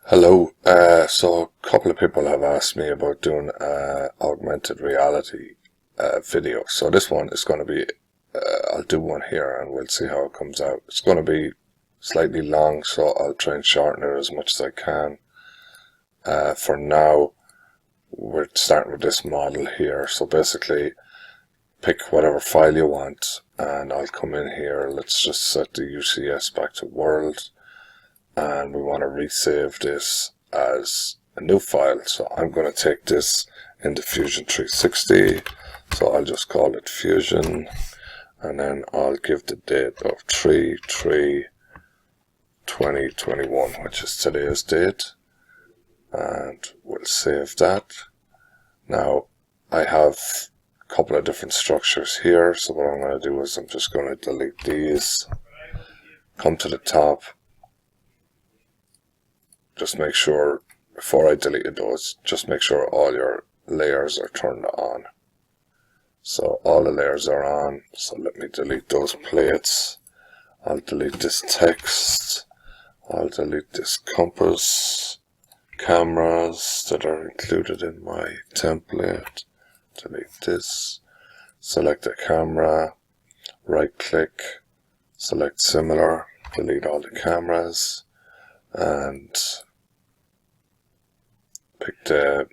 Hello. So a couple of people have asked me about doing augmented reality video. So this one is going to be, I'll do one here and we'll see how it comes out. It's going to be slightly long, so I'll try and shorten it as much as I can. For now, we're starting with this model here. So basically, pick whatever file you want and I'll come in here. Let's just set the UCS back to world. And we want to resave this as a new file. So I'm going to take this into Fusion 360. So I'll just call it Fusion. And then I'll give the date of 3/3/2021, which is today's date. And we'll save that. Now, I have a couple of different structures here. So what I'm going to do is I'm just going to delete these. Come to the top. Just make sure, before I deleted those, just make sure all your layers are turned on. So all the layers are on, so let me delete those plates. I'll delete this text. I'll delete this compass. Cameras that are included in my template. Delete this. Select a camera. Right click. Select similar. Delete all the cameras. And pick the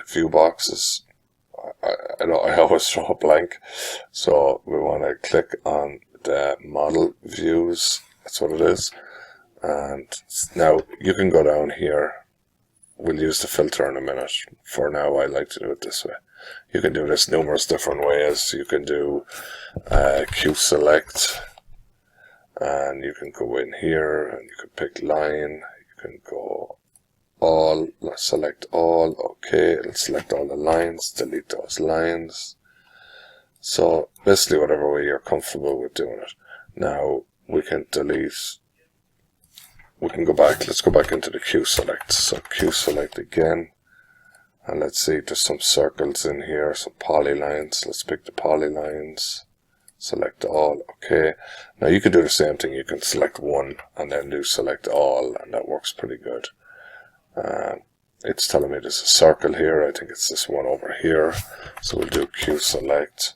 view boxes. I always draw a blank, so we want to click on the model views. That's what it is. And now you can go down here. We'll use the filter in a minute. For now, I like to do it this way. You can do this numerous different ways. You can do Q select. And you can go in here and you can pick line. You can go all, select all. Okay, it'll select all the lines, delete those lines. So basically whatever way you're comfortable with doing it. Now we can delete, we can go back, let's go back into the Q select. So Q select again. And let's see, there's some circles in here, some polylines. Let's pick the polylines. Select all, okay. Now you can do the same thing, you can select one and then do select all, and that works pretty good. It's telling me there's a circle here, I think it's this one over here. So we'll do Q select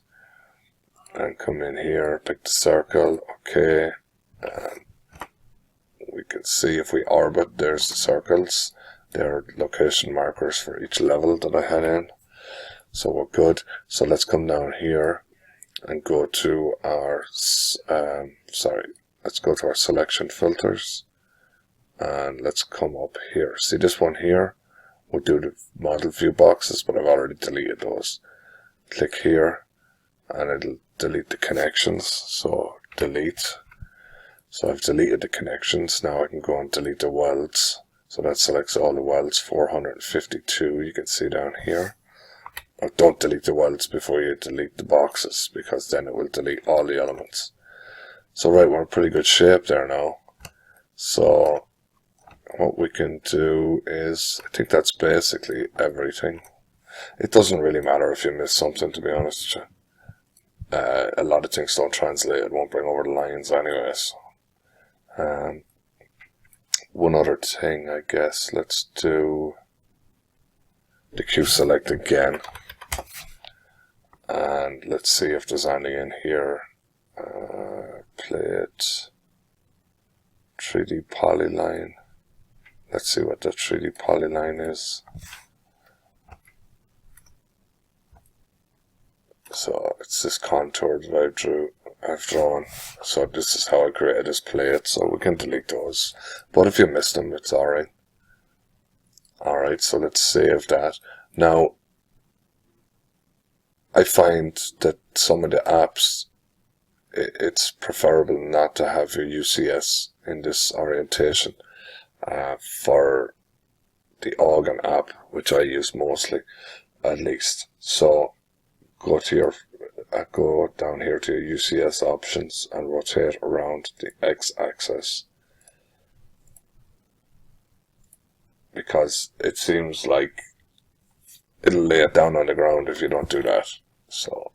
and come in here, pick the circle, okay. And we can see if we orbit, there's the circles. They're location markers for each level that I had in. So we're good. So let's come down here and go to our, let's go to our selection filters and let's come up here. See this one here? We'll do the model view boxes, but I've already deleted those. Click here and it'll delete the connections. So delete. So I've deleted the connections. Now I can go and delete the welds. So that selects all the welds, 452, you can see down here. Don't delete the welds before you delete the boxes, because then it will delete all the elements. So right, we're in pretty good shape there now. So what we can do is, I think that's basically everything. It doesn't really matter if you miss something, to be honest with you. A lot of things don't translate, it won't bring over the lines anyways. One other thing, I guess, let's do the Q select again. And let's see if there's anything in here. Plate, 3D polyline. Let's see what the 3D polyline is. So it's this contour that I've drawn. So this is how I created this plate. So we can delete those. But if you missed them, it's alright. Alright, so let's save that. Now, I find that some of the apps, it's preferable not to have your UCS in this orientation. For the Organ app, which I use mostly, at least. So go to your, go down here to your UCS options and rotate around the X-axis. Because it seems like it'll lay it down on the ground if you don't do that. So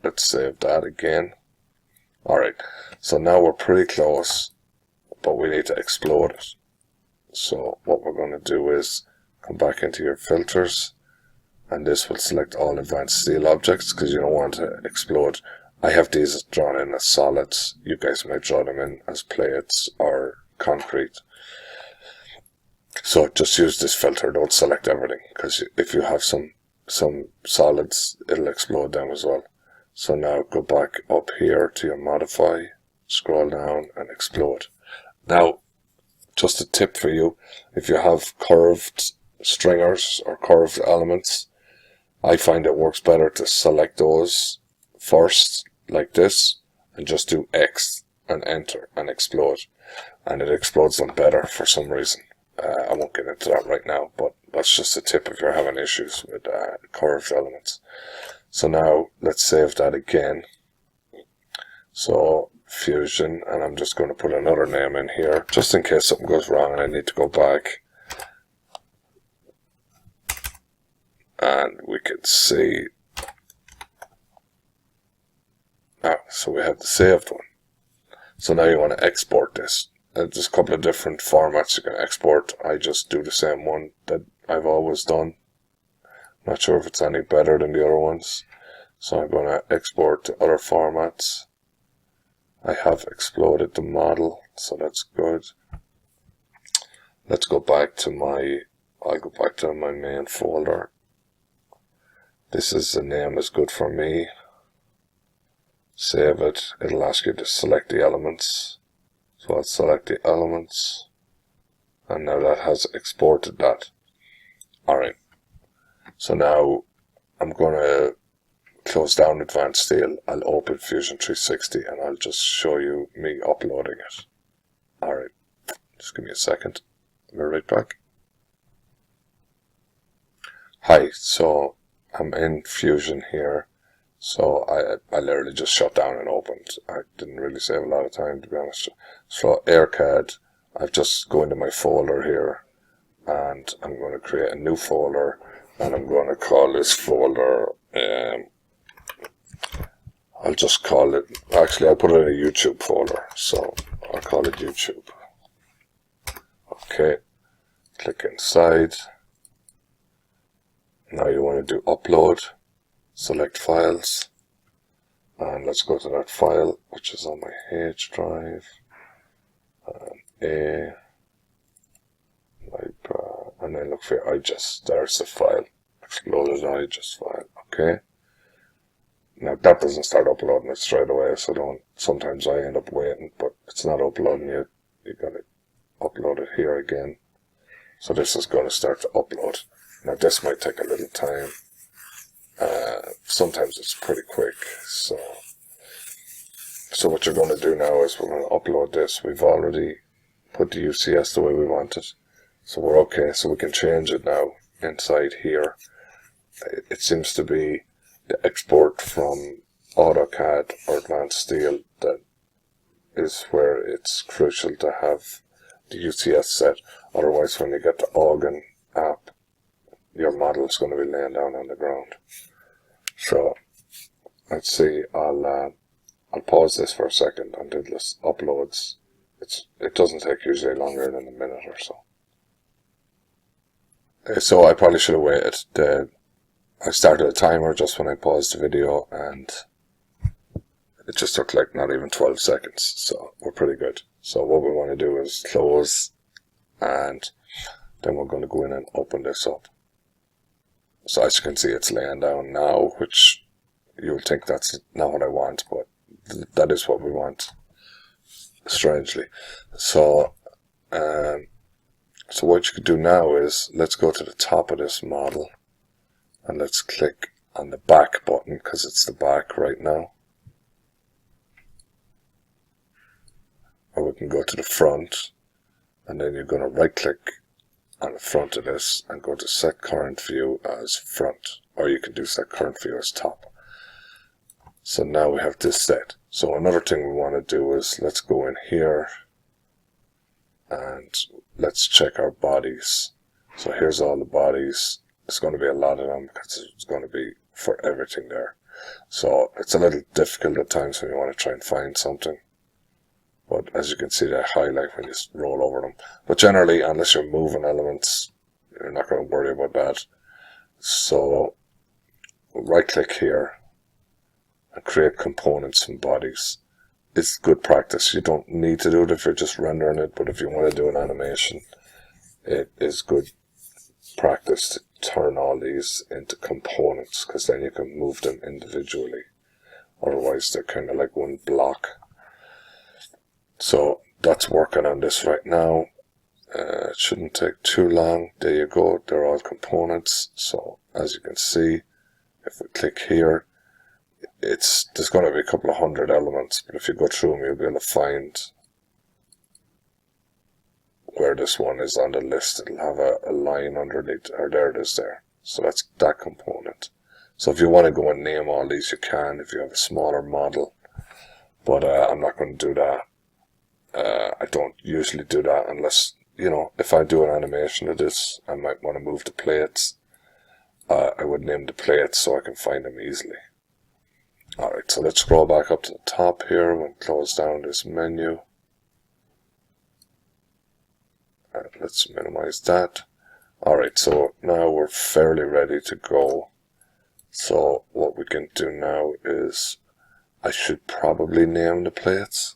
let's save that again. Alright, so now we're pretty close, but we need to explode it. So what we're going to do is come back into your filters, and this will select all advanced steel objects because you don't want to explode. I have these drawn in as solids. You guys might draw them in as plates or concrete. So just use this filter, don't select everything, because if you have some solids, it'll explode them as well. So now go back up here to your modify, scroll down and explode. Now, just a tip for you, if you have curved stringers or curved elements, I find it works better to select those first, like this, and just do X and enter and explode. And it explodes them better for some reason. I won't get into that right now, but that's just a tip if you're having issues with curved elements. So now let's save that again. So Fusion, and I'm just going to put another name in here just in case something goes wrong and I need to go back. And we can see, so we have the saved one. So now you want to export this. There's a couple of different formats you can export. I just do the same one that I've always done. Not sure if it's any better than the other ones. So I'm going to export to other formats. I have exploded the model, so that's good. Let's go back to I'll go back to my main folder. This is the name is good for me. Save it. It'll ask you to select the elements. So I'll select the elements, and now that has exported that. Alright, so now I'm going to close down Advanced Steel. I'll open Fusion 360 and I'll just show you me uploading it. Alright, just give me a second. I'll be right back. Hi, so I'm in Fusion here. So I literally just shut down and opened. I didn't really save a lot of time, to be honest. So AirCAD, I've just go into my folder here, and I'm going to create a new folder, and I'm going to call this folder, I'll just call it, actually I'll put it in a YouTube folder, so I'll call it YouTube. Okay, click inside. Now you want to do upload. Select files, and let's go to that file which is on my H drive, and then look for IGES. There's the file, exploded IGES file. Okay, now that doesn't start uploading it straight away, so sometimes I end up waiting, but it's not uploading yet. You gotta upload it here again. So this is going to start to upload. Now this might take a little time. Sometimes it's pretty quick, so what you're going to do now is we're going to upload this. We've already put the UCS the way we want it, so we're okay. So we can change it now inside here. It seems to be the export from AutoCAD or Advanced Steel that is where it's crucial to have the UCS set. Otherwise, when you get the Organ app, your model is going to be laying down on the ground. So let's see. I'll pause this for a second until this uploads. It doesn't take usually longer than a minute or so. So I probably should have waited. I started a timer just when I paused the video, and it just took like not even 12 seconds. So we're pretty good. So what we want to do is close, and then we're going to go in and open this up. So as you can see, it's laying down now, which you'll think that's not what I want, but that is what we want, strangely. So, so what you could do now is, let's go to the top of this model, and let's click on the back button, because it's the back right now. Or we can go to the front, and then you're going to right click on the front of this and go to set current view as front, or you can do set current view as top. So now we have this set. So another thing we want to do is, let's go in here and let's check our bodies. So here's all the bodies. It's going to be a lot of them because it's going to be for everything there. So it's a little difficult at times when you want to try and find something, but as you can see, they highlight when you roll over them. But generally, unless you're moving elements, you're not going to worry about that. So right click here and create components and bodies. It's good practice. You don't need to do it if you're just rendering it, but if you want to do an animation, it is good practice to turn all these into components, because then you can move them individually. Otherwise, they're kind of like one block. So that's working on this right now. It shouldn't take too long. There you go. They're all components. So as you can see, if we click here, there's going to be a couple of hundred elements, but if you go through them, you'll be able to find where this one is on the list. It'll have a line underneath, or there it is there. So that's that component. So if you want to go and name all these, you can if you have a smaller model, but I'm not going to do that. I don't usually do that unless, if I do an animation of this, I might want to move the plates. I would name the plates so I can find them easily. Alright, so let's scroll back up to the top here. We'll close down this menu. Let's minimize that. Alright, so now we're fairly ready to go. So what we can do now is, I should probably name the plates,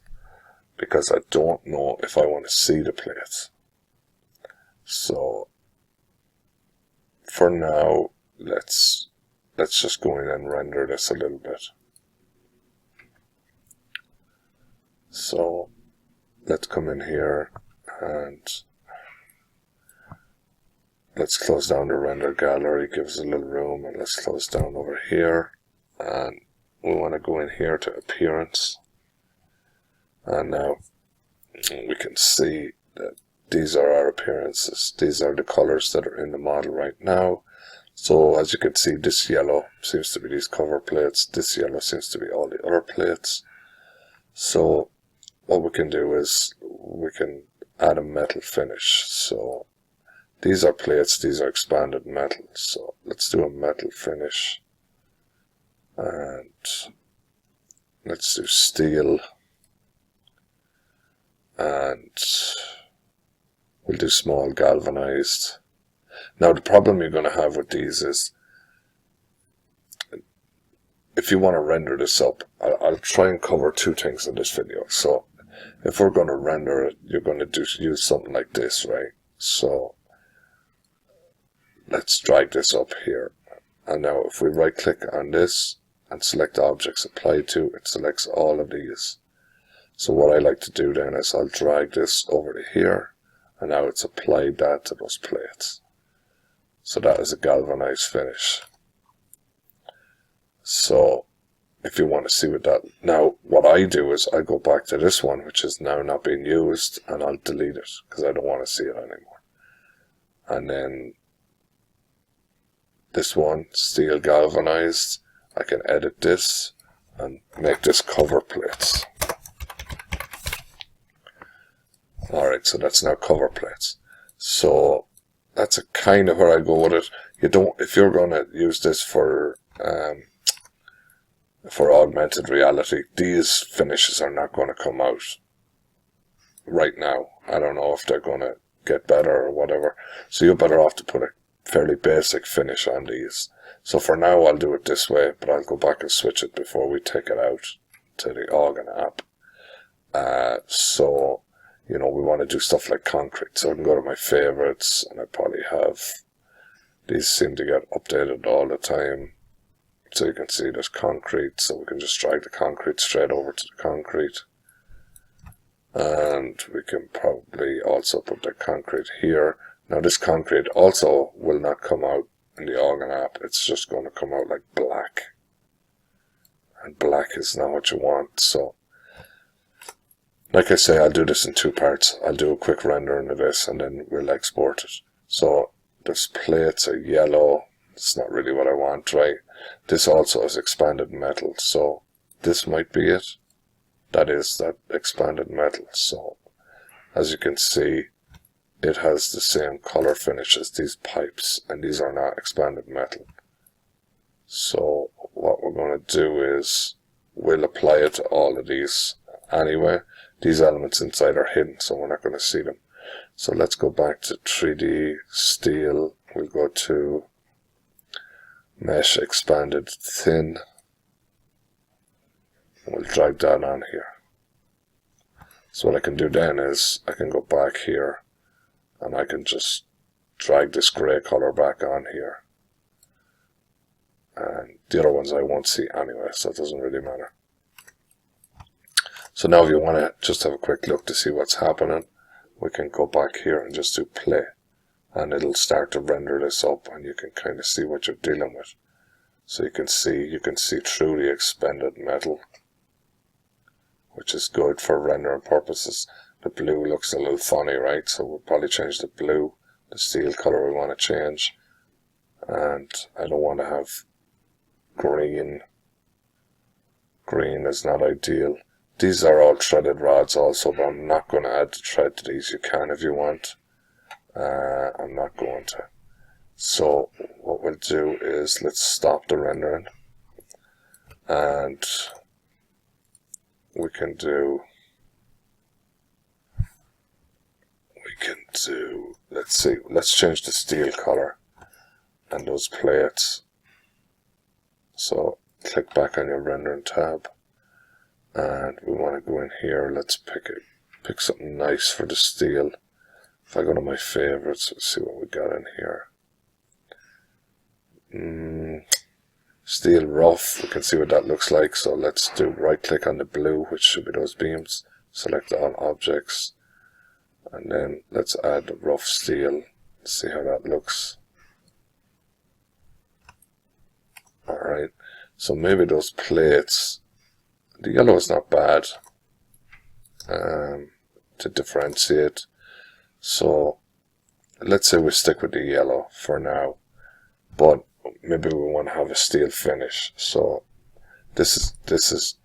because I don't know if I want to see the plates. So for now, let's just go in and render this a little bit. So let's come in here and let's close down the render gallery, give us a little room, and let's close down over here, and we want to go in here to appearance, and now we can see that these are our appearances. These are the colors that are in the model right now. So as you can see, this yellow seems to be these cover plates, this yellow seems to be all the other plates. So what we can do is we can add a metal finish. So these are plates, these are expanded metal. So let's do a metal finish. And let's do steel. And we'll do small galvanized. Now the problem you're going to have with these is, if you want to render this up, I'll try and cover two things in this video. So if we're going to render it, you're going to use something like this, right? So let's drag this up here. And now if we right click on this and select objects apply to, it selects all of these. So what I like to do then is I'll drag this over to here, and now it's applied that to those plates. So that is a galvanized finish. So if you want to see what that, now what I do is I go back to this one, which is now not being used, and I'll delete it because I don't want to see it anymore. And then this one, steel galvanized, I can edit this and make this cover plates. Alright, so that's now cover plates. So that's a kind of where I go with it. You don't, if you're going to use this for augmented reality, these finishes are not going to come out right now. I don't know if they're going to get better or whatever. So you're better off to put a fairly basic finish on these. So for now I'll do it this way, but I'll go back and switch it before we take it out to the Organ app. So we want to do stuff like concrete. So I can go to my favorites, and I probably have, these seem to get updated all the time. So you can see there's concrete, so we can just drag the concrete straight over to the concrete. And we can probably also put the concrete here. Now this concrete also will not come out in the Organ app. It's just going to come out like black. And black is not what you want. So like I say, I'll do this in two parts. I'll do a quick rendering of this and then we'll export it. So this plates are yellow. It's not really what I want, right? This also is expanded metal. So this might be it. That is that expanded metal. So as you can see, it has the same color finish as these pipes, and these are not expanded metal. So what we're going to do is we'll apply it to all of these anyway. these elements inside are hidden, so we're not going to see them. So let's go back to 3D steel. We'll go to mesh expanded thin. We'll drag that on here. So what I can do then is I can go back here and I can just drag this grey color back on here. And the other ones I won't see anyway, so it doesn't really matter. So now if you want to just have a quick look to see what's happening, we can go back here and just do play. And it'll start to render this up and you can kind of see what you're dealing with. So you can see through the expanded metal, which is good for rendering purposes. The blue looks a little funny, right? So we'll probably change the blue, the steel color we want to change. And I don't want to have green. Green is not ideal. These are all threaded rods also, but I'm not going to add the thread to these. You can if you want. I'm not going to. So what we'll do is let's stop the rendering. And we can do, let's see, let's change the steel color and those plates. So click back on your rendering tab. And we want to go in here. Let's pick something nice for the steel. If I go to my favorites, let's see what we got in here. Steel rough. We can see what that looks like. So let's do right click on the blue, which should be those beams. Select all objects, and then let's add the rough steel. See how that looks. All right. So maybe those plates. The yellow is not bad to differentiate. So let's say we stick with the yellow for now, but maybe we want to have a steel finish. So this is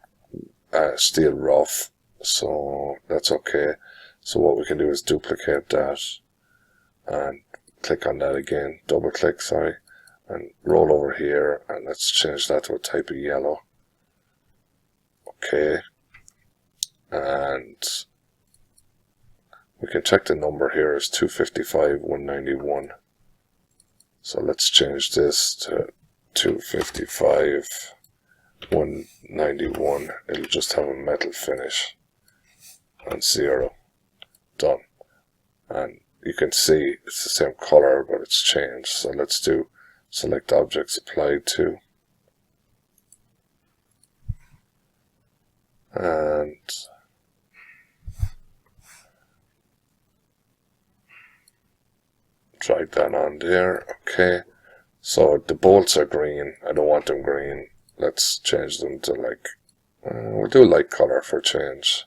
steel rough, so that's okay. So what we can do is duplicate that and click on that again, double click, sorry, and roll over here, and let's change that to a type of yellow. Okay, and we can check the number here is 255 191. So let's change this to 255 191. It'll just have a metal finish and 0. Done. And you can see it's the same color, but it's changed. So let's do select objects applied to. And drag that on there. Okay, so the bolts are green. I don't want them green. Let's change them to like, we'll do a light color for change.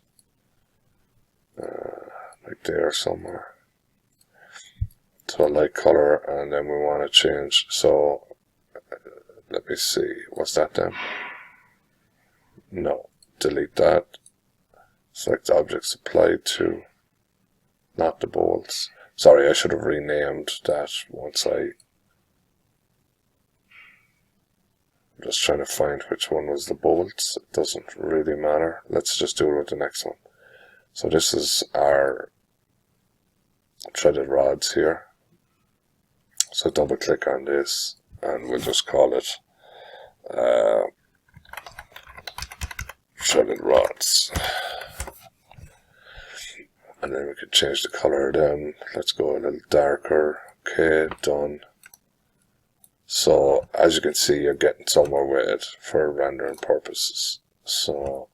Like there somewhere. So a light color, and then we want to change. So let me see. What's that then? No. Delete that. Select objects applied to, not the bolts. Sorry, I should have renamed that once I'm just trying to find which one was the bolts. It doesn't really matter. Let's just do it with the next one. So this is our threaded rods here. So double click on this and we'll just call it threaded rods, and then we can change the color of them. Let's go a little darker. Okay, done. So as you can see, you're getting somewhere with it for rendering purposes. So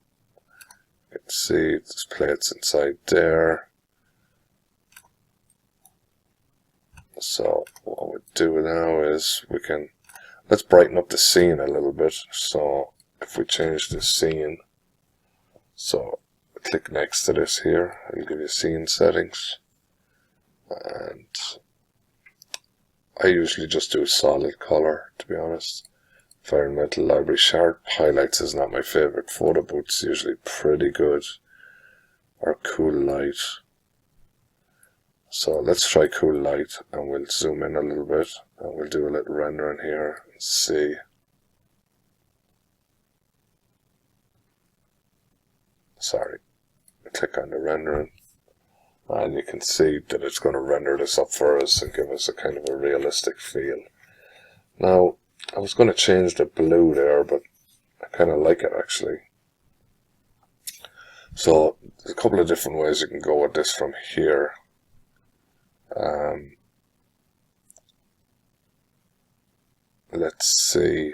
you can see there's plates inside there. So what we'll do now is let's brighten up the scene a little bit. So if we change the scene, so click next to this here, it'll give you scene settings, and I usually just do solid color, to be honest. Environmental library sharp highlights is not my favorite. Photo booth's usually pretty good, or cool light. So let's try cool light, and we'll zoom in a little bit, and we'll do a little rendering here and see. Sorry, click on the rendering, and you can see that it's going to render this up for us and give us a kind of a realistic feel. Now, I was going to change the blue there, but I kind of like it actually. So, there's a couple of different ways you can go with this from here. Let's see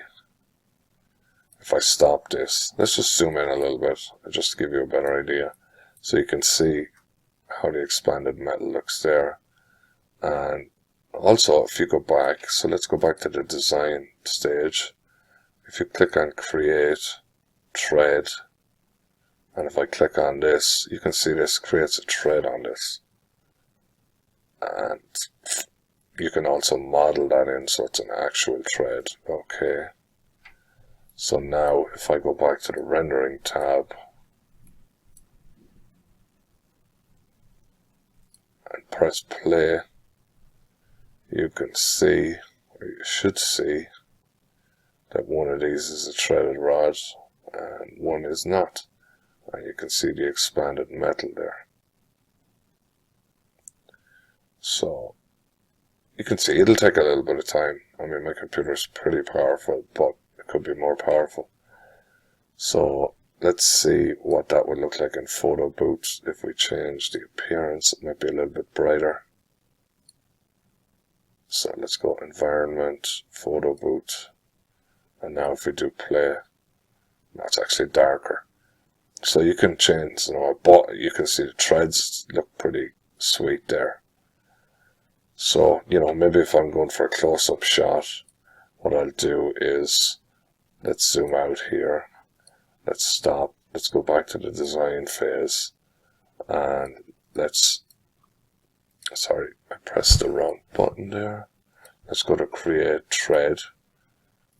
if I stop this. Let's just zoom in a little bit, just to give you a better idea. So you can see how the expanded metal looks there. And also, if you go back, so let's go back to the design stage. If you click on create, thread, and if I click on this, you can see this creates a thread on this. And you can also model that in so it's an actual thread. Okay. So now if I go back to the rendering tab and press play, you can see, or you should see, that one of these is a threaded rod and one is not. And you can see the expanded metal there. So you can see it'll take a little bit of time. I mean, my computer is pretty powerful, but it could be more powerful. So let's see what that would look like in Photo Booth if we change the appearance. It might be a little bit brighter. So let's go Environment, Photo Booth, and now if we do play, that's actually darker. So you can change, but you can see the threads look pretty sweet there. So, maybe if I'm going for a close-up shot, what I'll do is, let's zoom out here, let's stop, let's go back to the design phase, and sorry, I pressed the wrong button there. Let's go to create thread,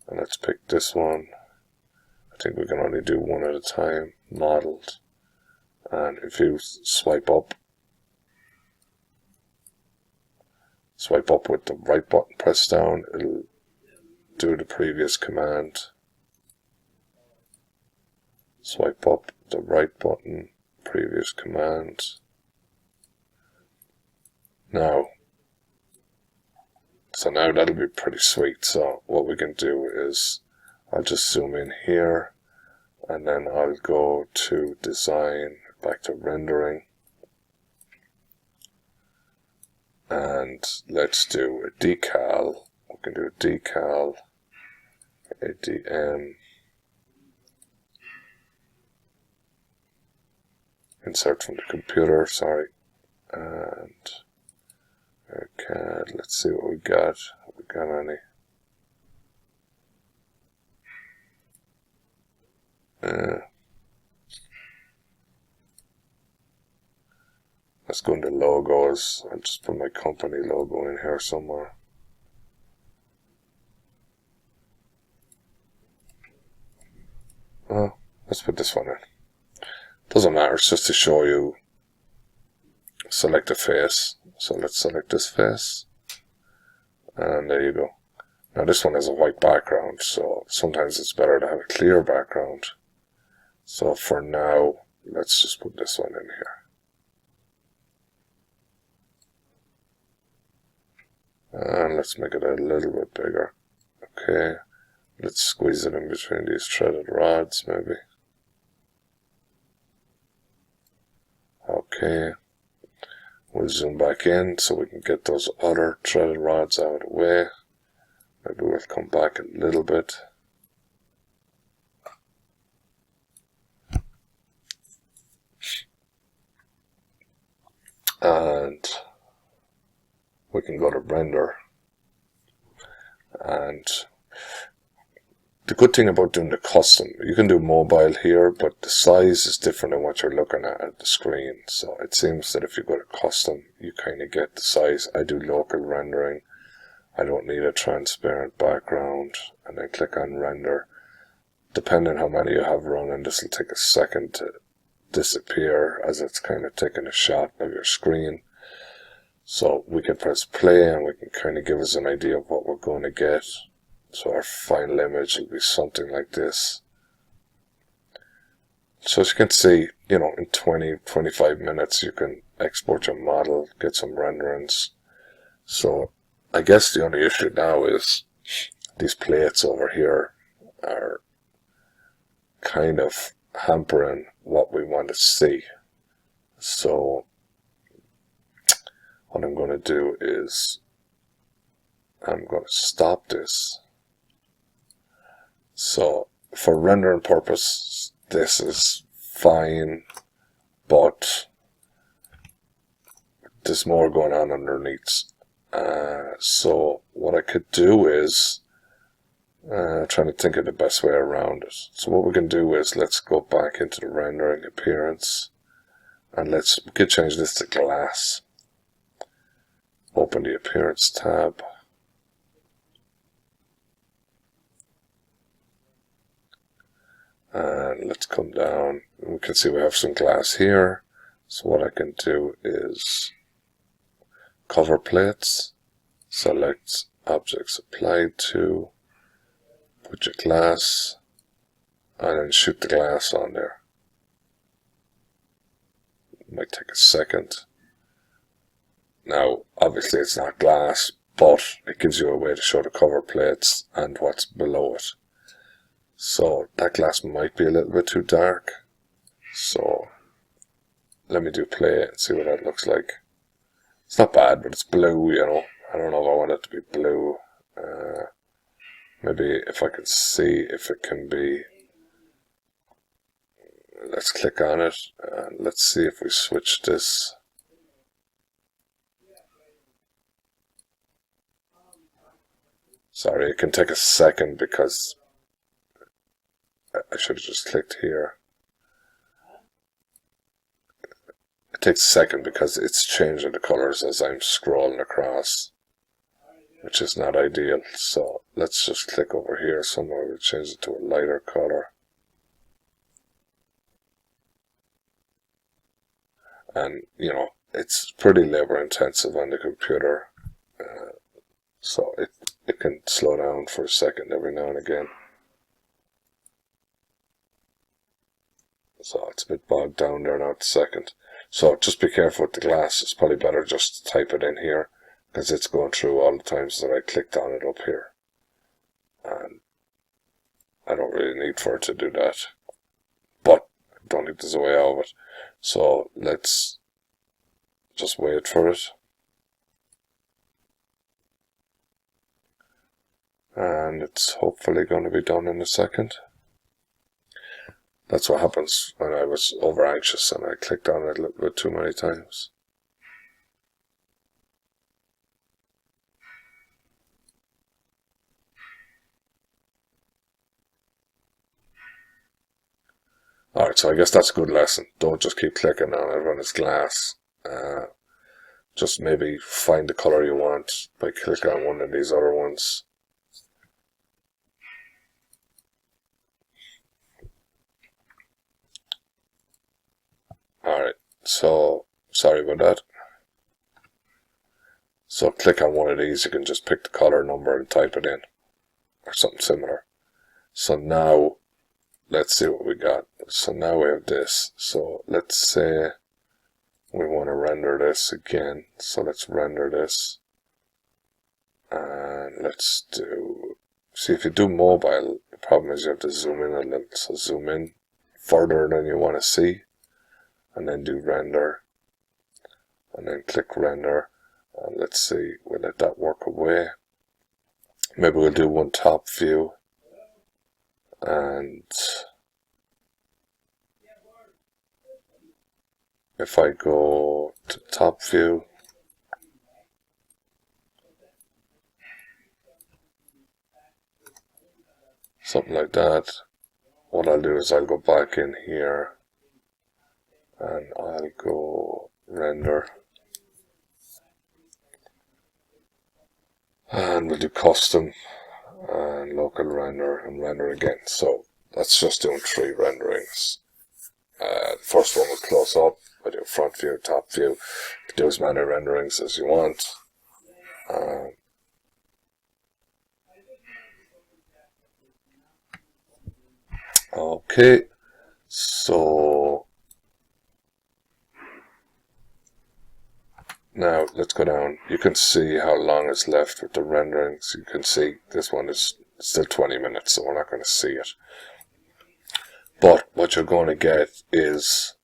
and let's pick this one. I think we can only do one at a time, modeled, and if you swipe up with the right button pressed down, it'll do the previous command. Swipe up the right button, previous command. So now that'll be pretty sweet. So what we can do is, I'll just zoom in here, and then I'll go to design, back to rendering, and let's do a decal. We can do a decal, ADM, insert from the computer, sorry, and okay, let's see what we got. Have we got any? Let's go into logos. I'll just put my company logo in here somewhere. Oh, let's put this one in. Doesn't matter, it's just to show you. Select a face. So let's select this face. And there you go. Now this one has a white background, so sometimes it's better to have a clear background. So for now, let's just put this one in here. And let's make it a little bit bigger. Okay, let's squeeze it in between these threaded rods maybe. Okay, we'll zoom back in so we can get those other threaded rods out of the way. Maybe we'll come back a little bit. And we can go to render, and the good thing about doing the custom, you can do mobile here, but the size is different than what you're looking at the screen. So it seems that if you go to custom, you kind of get the size. I do local rendering. I don't need a transparent background, and then click on render. Depending on how many you have running, this will take a second to disappear as it's kind of taking a shot of your screen. So we can press play and we can kind of give us an idea of what we're going to get. So our final image will be something like this. So as you can see, you know, in 20-25 minutes you can export your model, get some renderings. So I guess the only issue now is these plates over here are kind of hampering what we want to see. So what I'm going to do is I'm going to stop this. So for rendering purpose, this is fine, but there's more going on underneath. So what I could do is trying to think of the best way around it. So what we can do is let's go back into the rendering appearance, and we could change this to glass. Open the appearance tab. And let's come down. We can see we have some glass here. So what I can do is cover plates, select objects applied to, put your glass, and then shoot the glass on there. It might take a second. Now, obviously it's not glass, but it gives you a way to show the cover plates and what's below it. So that glass might be a little bit too dark. So let me do play and see what that looks like. It's not bad, but it's blue, you know. I don't know if I want it to be blue. Maybe if I can see if it can be. Let's click on it and let's see if we switch this. Sorry, it can take a second because I should have just clicked here. It takes a second because it's changing the colors as I'm scrolling across, which is not ideal. So let's just click over here somewhere. We'll change it to a lighter color. And, you know, it's pretty labor intensive on the computer. So it can slow down for a second every now and again. So it's a bit bogged down there now at the second. So just be careful with the glass. It's probably better just to type it in here, because it's going through all the times that I clicked on it up here. And I don't really need for it to do that. But I don't think there's a way out of it. So let's just wait for it. And it's hopefully going to be done in a second. That's what happens when I was over anxious and I clicked on it a little bit too many times. Alright, so I guess that's a good lesson. Don't just keep clicking on it when it's glass. Just maybe find the color you want by clicking on one of these other ones. Alright, so sorry about that. So click on one of these, you can just pick the color number and type it in, or something similar. So now, let's see what we got. So now we have this. So let's say we want to render this again. So let's render this. And let's do, see if you do mobile, the problem is you have to zoom in a little. So zoom in further than you want to see. And then do render. And then click render. And let's see, we'll let that work away. Maybe we'll do one top view. And if I go to top view, something like that, what I'll do is I'll go back in here and I'll go render. And we'll do custom and local render and render again. So that's just doing 3 renderings. The first one will close up. I do front view, top view. You can do as many renderings as you want. Okay, So now let's go down. You can see how long is left with the renderings. You can see this one is still 20 minutes, so we're not going to see it. But what you're going to get is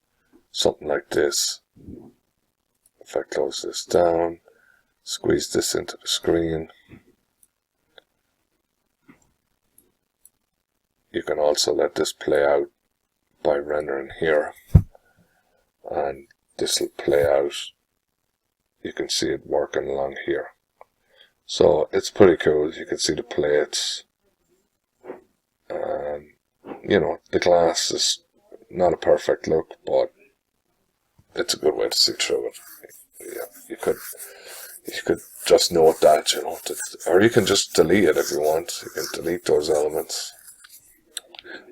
something like this. If I close this down, squeeze this into the screen, you can also let this play out by rendering here, and this will play out. You can see it working along here. So it's pretty cool. You can see the plates, and you know, the glass is not a perfect look, but it's a good way to see through it. Yeah, you could just note that, you know, or you can just delete it if you want. You can delete those elements.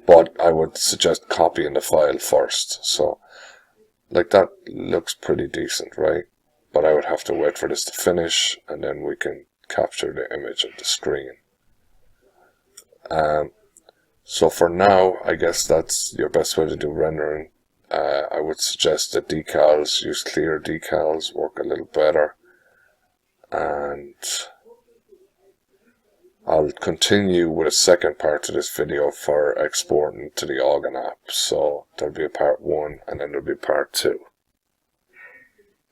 But I would suggest copying the file first. So, like, that looks pretty decent, right? But I would have to wait for this to finish, and then we can capture the image of the screen. So for now, I guess that's your best way to do rendering. I would suggest that decals, use clear decals, work a little better. And I'll continue with a second part to this video for exporting to the Augan app. So there'll be a part 1 and then there'll be part 2.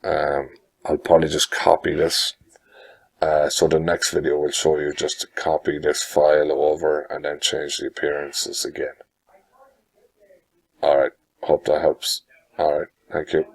I'll probably just copy this. So the next video will show you just to copy this file over and then change the appearances again. Alright, hope that helps. Alright, thank you.